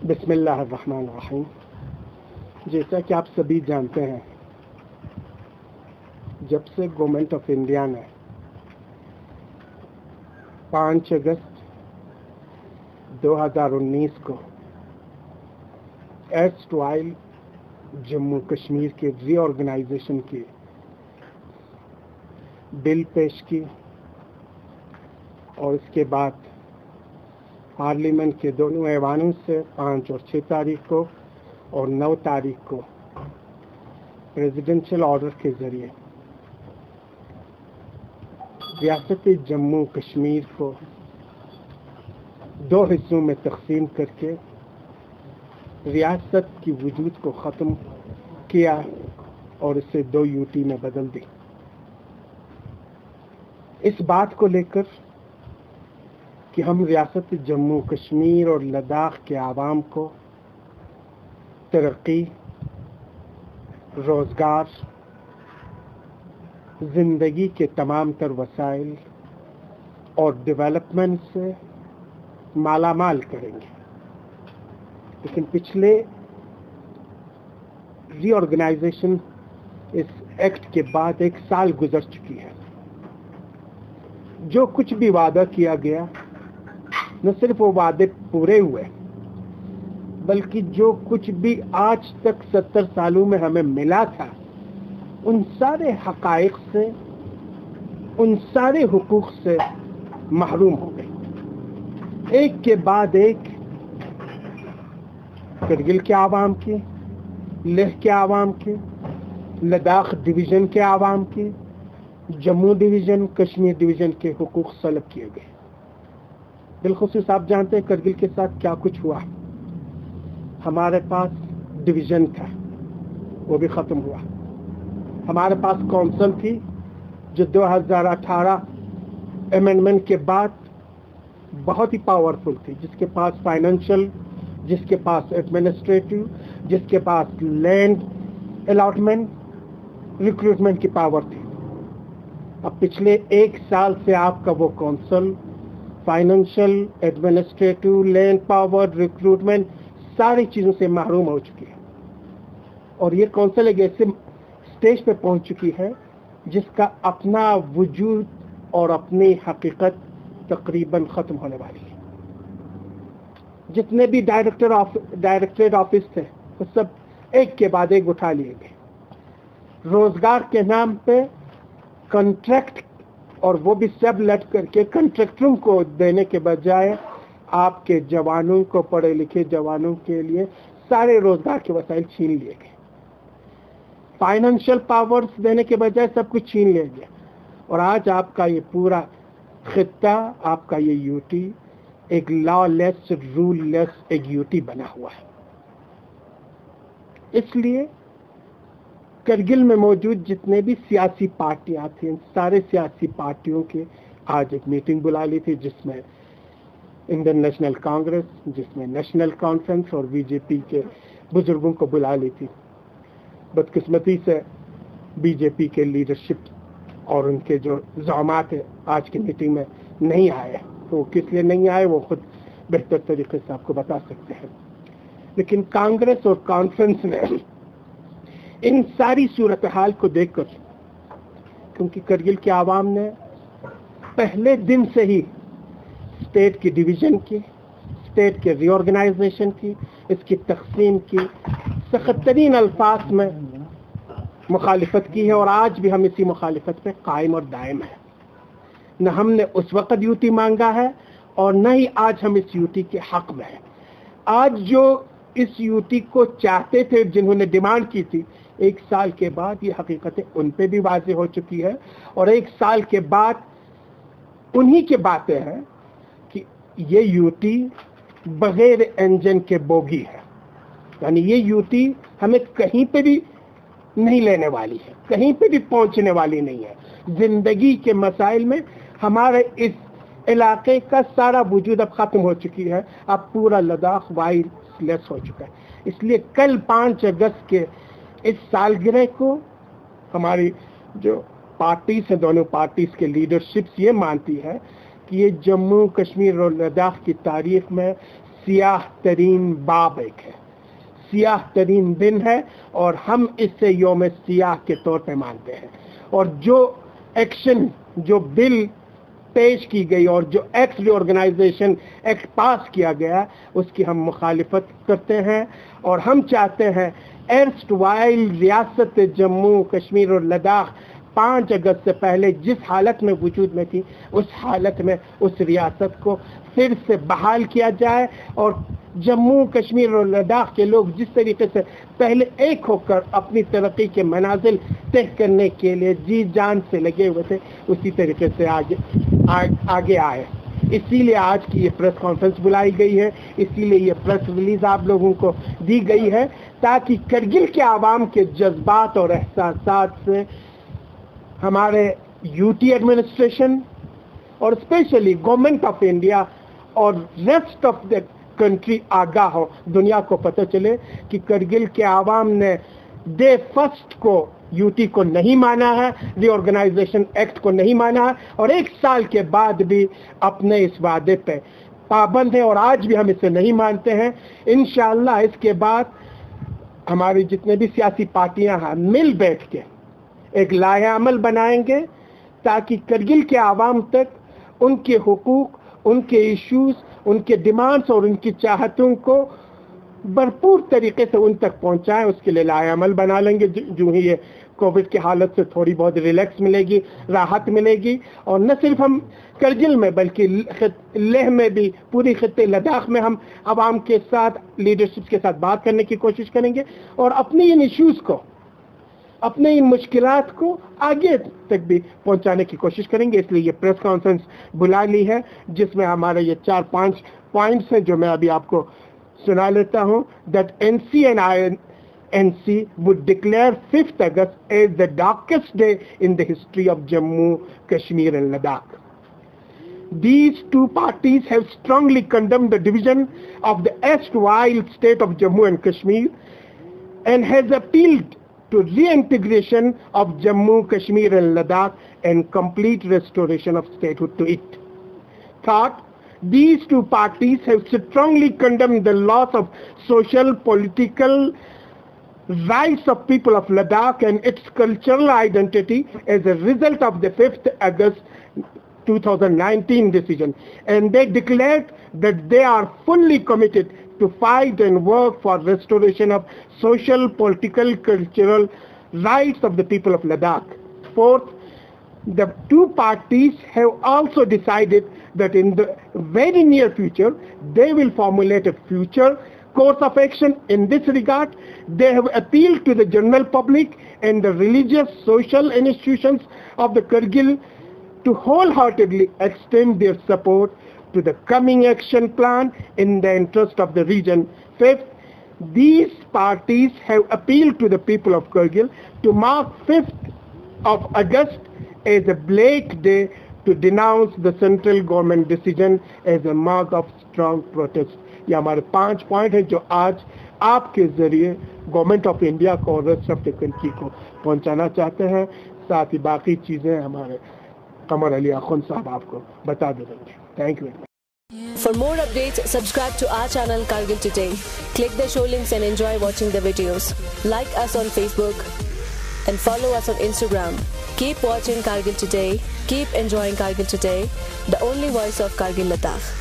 بسم اللہ الرحمن الرحیم۔ جیسا کہ آپ سبھی جانتے ہیں، جب سے گورنمنٹ آف انڈیا نے 5 اگست 2019 کو ایسٹ وائل جموں کشمیر کے ری آرگنائزیشن کی بل پیش کی اور اس کے بعد پارلیمنٹ کے دونوں ایوانوں سے 5 اور 6 تاریخ کو اور 9 تاریخ کو پریزیڈنشل آرڈر کے ذریعے ریاست جموں کشمیر کو 2 حصوں میں تقسیم کر کے ریاست کی وجود کو ختم کیا اور اسے 2 یوٹی میں بدل دی۔ اس بات کو لے کر کہ ہم ریاست جموں کشمیر اور لداخ کے عوام کو ترقی، روزگار، زندگی کے تمام تر وسائل اور ڈیولپمنٹ سے مالا مال کریں گے، لیکن پچھلے ری آرگنائزیشن اس ایکٹ کے بعد 1 سال گزر چکی ہے۔ جو کچھ بھی وعدہ کیا گیا، نہ صرف وہ وعدے پورے ہوئے، بلکہ جو کچھ بھی آج تک 70 سالوں میں ہمیں ملا تھا، ان سارے حقائق سے، ان سارے حقوق سے محروم ہو گئے۔ ایک کے بعد ایک کرگل کے عوام کے، لیہ کے عوام کے، لداخ ڈویژن کے عوام کے، جموں ڈویژن، کشمیر ڈویژن کے حقوق سلب کیے گئے۔ بالخصوص آپ جانتے ہیں کرگل کے ساتھ کیا کچھ ہوا۔ ہمارے پاس ڈویژن تھا، وہ بھی ختم ہوا۔ ہمارے پاس کونسل تھی جو 2018 امینڈمنٹ کے بعد بہت ہی پاورفل تھی، جس کے پاس فائنینشیل، جس کے پاس ایڈمنسٹریٹو، جس کے پاس لینڈ الاٹمنٹ، ریکروٹمنٹ کی پاور تھی۔ اب پچھلے 1 سال سے آپ کا وہ council financial, administrative, land power, recruitment ساری چیزوں سے محروم ہو چکی ہے، اور یہ کونسل ایک ایسے سٹیج پہ پہنچ چکی ہے جس کا اپنا وجود اور اپنی حقیقت تقریباً ختم ہونے والی ہے۔ جتنے بھی ڈائریکٹریٹ آفس تھے وہ سب ایک کے بعد ایک اٹھا لیے گئے۔ روزگار کے نام پہ کنٹریکٹ، اور وہ بھی سب لٹ کر کے کنٹریکٹروں کو دینے کے بجائے آپ کے جوانوں کو، پڑھے لکھے جوانوں کے لیے سارے روزگار کے وسائل چھین لیے گئے۔ فائنینشیل پاورز دینے کے بجائے سب کچھ چھین لیا گیا، اور آج آپ کا یہ پورا خطہ، آپ کا یہ یوٹی ایک لا لیس، رول لیس ایک یوٹی بنا ہوا ہے۔ اس لیے کرگل میں موجود جتنے بھی سیاسی پارٹیاں تھیں، سارے سیاسی پارٹیوں کے آج ایک میٹنگ بلا لی تھی، جس میں انڈین نیشنل کانگریس، جس میں نیشنل کانفرنس اور بی جے پی کے بزرگوں کو بلا لی تھی۔ بدقسمتی سے بی جے پی کے لیڈرشپ اور ان کے جو زعامات ہیں آج کی میٹنگ میں نہیں آئے، تو وہ کس لیے نہیں آئے وہ خود بہتر طریقے سے آپ کو بتا سکتے ہیں۔ لیکن کانگریس اور کانفرنس نے ان ساری صورتحال کو دیکھ کر، کیونکہ کرگل کے عوام نے پہلے دن سے ہی اسٹیٹ کی ڈویژن کی، اسٹیٹ کے ری آرگنائزیشن کی، اس کی تقسیم کی سخت ترین الفاظ میں مخالفت کی ہے، اور آج بھی ہم اسی مخالفت پہ قائم اور دائم ہیں۔ نہ ہم نے اس وقت یوٹی مانگا ہے، اور نہ ہی آج ہم اس یوٹی کے حق میں ہیں۔ آج جو اس یوٹی کو چاہتے تھے، جنہوں نے ڈیمانڈ کی تھی، 1 سال کے بعد یہ حقیقتیں ان پہ بھی واضح ہو چکی ہے، اور 1 سال کے بعد انہی کی باتیں ہیں کہ یہ یوٹی بغیر انجن کے بوگی ہے، یعنی یہ یوٹی ہمیں کہیں پہ بھی نہیں لینے والی ہے، کہیں پہ بھی پہنچنے والی نہیں ہے۔ زندگی کے مسائل میں ہمارے اس علاقے کا سارا وجود اب ختم ہو چکی ہے، اب پورا لداخ وائلڈ لیس ہو چکا ہے۔ اس لیے کل 5 اگست کے اس سالگرہ کو ہماری جو پارٹیز ہیں، دونوں پارٹیز کے لیڈرشپس یہ مانتی ہے کہ یہ جموں کشمیر اور لداخ کی تاریخ میں سیاہ ترین باب ایک ہے، سیاہ ترین دن ہے، اور ہم اس سے یوم سیاہ کے طور پہ مانتے ہیں. اور جو ایکشن، جو بل پیش کی گئی اور جو ایکٹ ری آرگنائزیشن ایکٹ پاس کیا گیا، اس کی ہم مخالفت کرتے ہیں. اور ہم چاہتے ہیں ایرسٹ وائل ریاست جموں کشمیر اور لداخ 5 اگست سے پہلے جس حالت میں وجود میں تھی، اس حالت میں اس ریاست کو پھر سے بحال کیا جائے، اور جموں کشمیر اور لداخ کے لوگ جس طریقے سے پہلے ایک ہو کر اپنی ترقی کے منازل طے کرنے کے لیے جی جان سے لگے ہوئے تھے، اسی طریقے سے آگے آئے. اسی لیے آج کی یہ پریس کانفرنس بلائی گئی ہے، اسی لیے یہ پریس ریلیز آپ لوگوں کو دی گئی ہے، تاکہ کرگل کے عوام کے جذبات اور احساسات سے ہمارے یو ٹی ایڈمنسٹریشن اور اسپیشلی گورنمنٹ آف انڈیا اور ریسٹ آف دا کنٹری آگاہ ہو، دنیا کو پتہ چلے کہ کرگل کے عوام نے ڈے فرسٹ کو یو ٹی کو نہیں مانا ہے، ری آرگنائزیشن ایکٹ کو نہیں مانا ہے، اور 1 سال کے بعد بھی اپنے اس وعدے پہ پابند ہیں، اور آج بھی ہم اسے نہیں مانتے ہیں. انشاءاللہ اس کے بعد ہماری جتنے بھی سیاسی پارٹیاں ہیں مل بیٹھ کے ایک لائحہ عمل بنائیں گے، تاکہ کرگل کے عوام تک ان کے حقوق، ان کے ایشوز، ان کے ڈیمانڈز اور ان کی چاہتوں کو بھرپور طریقے سے ان تک پہنچائیں. اس کے لیے لائحہ عمل بنا لیں گے. جو ہی یہ کووڈ کی حالت سے تھوڑی بہت ریلیکس ملے گی، راحت ملے گی، اور نہ صرف ہم کرگل میں بلکہ لیہ میں بھی، پوری خطے لداخ میں ہم عوام کے ساتھ، لیڈرشپ کے ساتھ بات کرنے کی کوشش کریں گے، اور اپنی ان ایشوز کو، اپنے ان مشکلات کو آگے تک بھی پہنچانے کی کوشش کریں گے. اس لیے یہ پریس کانفرنس بلا لی ہے، جس میں ہمارے یہ 4-5 پوائنٹس ہیں جو میں ابھی آپ کو سنا لیتا ہوں. That NC and INC would declare 5th August as the darkest day in the history of Jammu, Kashmir and Ladakh. These two parties have strongly condemned the division of the erstwhile state of Jammu and Kashmir and has appealed to reintegration of Jammu, Kashmir and Ladakh and complete restoration of statehood to it. Third, these two parties have strongly condemned the loss of social, political rights of people of Ladakh and its cultural identity as a result of the 5th August 2019 decision. And they declared that they are fully committed to fight and work for restoration of social, political, cultural rights of the people of Ladakh. Fourth, the two parties have also decided that in the very near future, they will formulate a future course of action in this regard. They have appealed to the general public and the religious, social institutions of the Kargil to wholeheartedly extend their support to the coming action plan in the interest of the region. Fifth, these parties have appealed to the people of Kargil to mark 5th of August as a black day to denounce the central government decision as a mark of strong protest. یہ ہمارے 5 point ہیں جو آج آپ کے ذریعے government of India کو اور ریسٹ آف دی کنٹری کو پہنچانا چاہتے ہیں. ساتھ ہی باقی چیزیں ہمارے قمر علی اخن صاحب آپ کو بتا دیں گے. Thank you. For more updates, subscribe to our channel Kargil Today. Click the show links and enjoy watching the videos. Like us on Facebook and follow us on Instagram. Keep watching Kargil Today. Keep enjoying Kargil Today, the only voice of Kargil Ladakh.